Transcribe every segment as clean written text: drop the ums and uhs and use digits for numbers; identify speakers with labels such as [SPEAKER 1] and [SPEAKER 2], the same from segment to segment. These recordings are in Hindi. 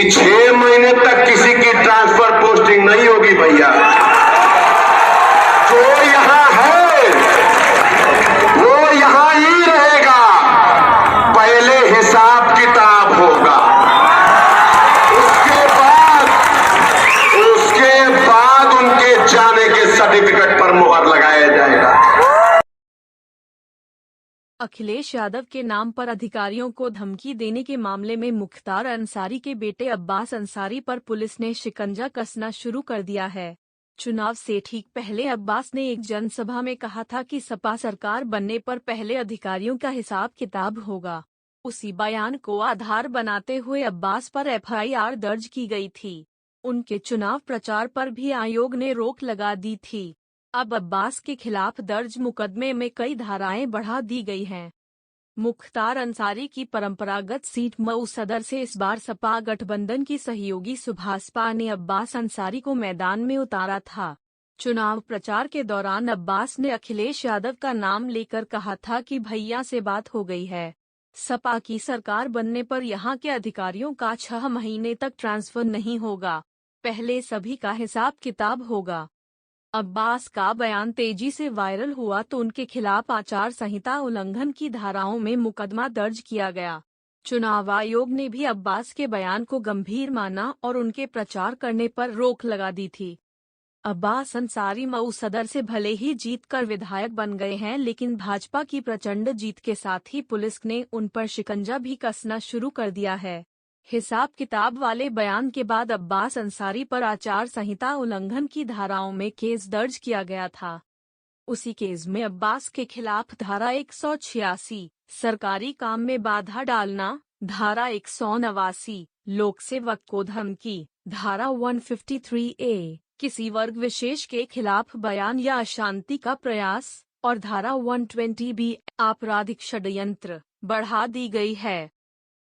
[SPEAKER 1] कि 6 महीने तक किसी की ट्रांसफर पोस्टिंग नहीं होगी भैया। जो यहां है वो यहां ही रहेगा। पहले हिसाब किताब होगा, उसके बाद उनके जाने के सर्टिफिकेट पर मुहर लगाया जाएगा।
[SPEAKER 2] अखिलेश यादव के नाम पर अधिकारियों को धमकी देने के मामले में मुख्तार अंसारी के बेटे अब्बास अंसारी पर पुलिस ने शिकंजा कसना शुरू कर दिया है। चुनाव से ठीक पहले अब्बास ने एक जनसभा में कहा था कि सपा सरकार बनने पर पहले अधिकारियों का हिसाब किताब होगा। उसी बयान को आधार बनाते हुए अब्बास पर एफआईआर दर्ज की गई थी। उनके चुनाव प्रचार पर भी आयोग ने रोक लगा दी थी। अब अब्बास के खिलाफ दर्ज मुकदमे में कई धाराएं बढ़ा दी गई हैं। मुख्तार अंसारी की परंपरागत सीट मऊ सदर से इस बार सपा गठबंधन की सहयोगी सुभाषपा ने अब्बास अंसारी को मैदान में उतारा था। चुनाव प्रचार के दौरान अब्बास ने अखिलेश यादव का नाम लेकर कहा था कि भैया से बात हो गई है। सपा की सरकार बनने पर यहां के अधिकारियों का 6 महीने तक ट्रांसफर नहीं होगा, पहले सभी का हिसाब किताब होगा। अब्बास का बयान तेजी से वायरल हुआ तो उनके खिलाफ आचार संहिता उल्लंघन की धाराओं में मुकदमा दर्ज किया गया। चुनाव आयोग ने भी अब्बास के बयान को गंभीर माना और उनके प्रचार करने पर रोक लगा दी थी। अब्बास अंसारी मऊ सदर से भले ही जीतकर विधायक बन गए हैं, लेकिन भाजपा की प्रचंड जीत के साथ ही पुलिस ने उन पर शिकंजा भी कसना शुरू कर दिया है। हिसाब किताब वाले बयान के बाद अब्बास अंसारी पर आचार संहिता उल्लंघन की धाराओं में केस दर्ज किया गया था। उसी केस में अब्बास के खिलाफ धारा 186 सरकारी काम में बाधा डालना, धारा 189 लोक सेवक को धमकी, धारा 153A किसी वर्ग विशेष के खिलाफ बयान या अशांति का प्रयास और धारा 120B आपराधिक षड्यंत्र बढ़ा दी गई है।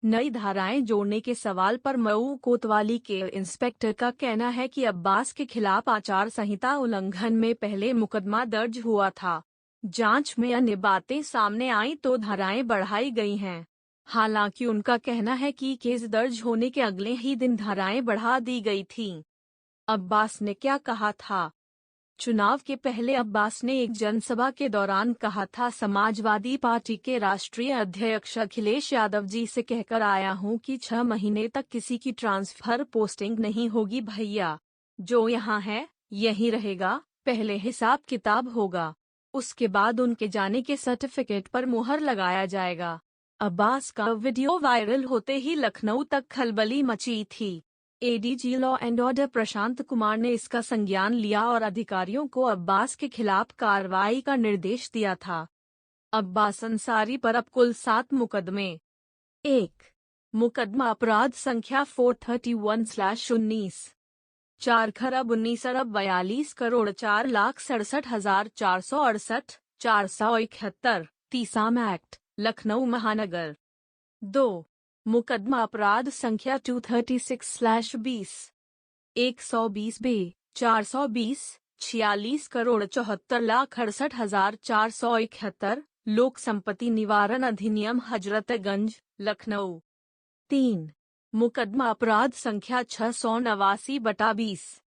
[SPEAKER 2] नई धाराएं जोड़ने के सवाल पर मऊ कोतवाली के इंस्पेक्टर का कहना है कि अब्बास के खिलाफ आचार संहिता उल्लंघन में पहले मुकदमा दर्ज हुआ था। जांच में अन्य बातें सामने आई तो धाराएं बढ़ाई गई हैं। हालांकि उनका कहना है कि केस दर्ज होने के अगले ही दिन धाराएं बढ़ा दी गई थीं। अब्बास ने क्या कहा था? चुनाव के पहले अब्बास ने एक जनसभा के दौरान कहा था, समाजवादी पार्टी के राष्ट्रीय अध्यक्ष अखिलेश यादव जी से कहकर आया हूं कि 6 महीने तक किसी की ट्रांसफर पोस्टिंग नहीं होगी भैया। जो यहां है यहीं रहेगा, पहले हिसाब किताब होगा, उसके बाद उनके जाने के सर्टिफिकेट पर मुहर लगाया जाएगा। अब्बास का वीडियो वायरल होते ही लखनऊ तक खलबली मची थी। ADG law and order Prashant Kumar ने इसका संज्ञान लिया और अधिकारियों को अब्बास के खिलाफ कार्रवाई का निर्देश दिया था। अब्बास अंसारी पर अब कुल 7 मुकदमे। 1 मुकदमा अपराध संख्या 431/19 4,42,42,467,468 471 तीसाम एक्ट लखनऊ महानगर। 2 मुकदमा अपराध संख्या 236/20 120B 420 46,74,68,471 लोक संपत्ति निवारण अधिनियम हजरतगंज लखनऊ। 3 मुकदमा अपराध संख्या 689/20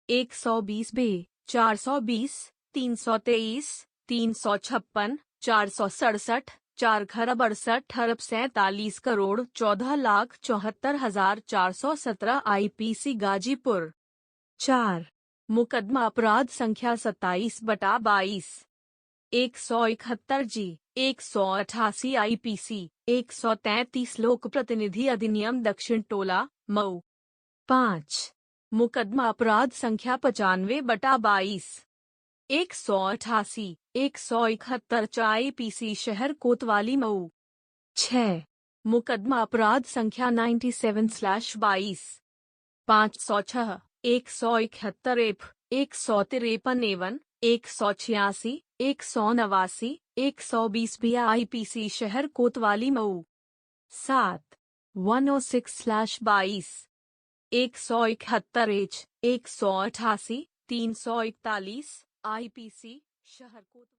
[SPEAKER 2] 120B 420 323 356 467 4,68,47,14,74,417 IPC गाजीपुर। 4 मुकदमा अपराध संख्या 27/22 171G 188 IPC 133 लोक प्रतिनिधि अधिनियम दक्षिण टोला मऊ। 5 मुकदमा अपराध संख्या 95/22 188 171 IPC शहर कोतवाली मऊ। 6 मुकदमा अपराध संख्या 97/22 506 171 F 153 186 189 120 B IPC शहर कोतवाली मऊ। 7 106/22 171 H 188 341 IPC शहर कोतवाली।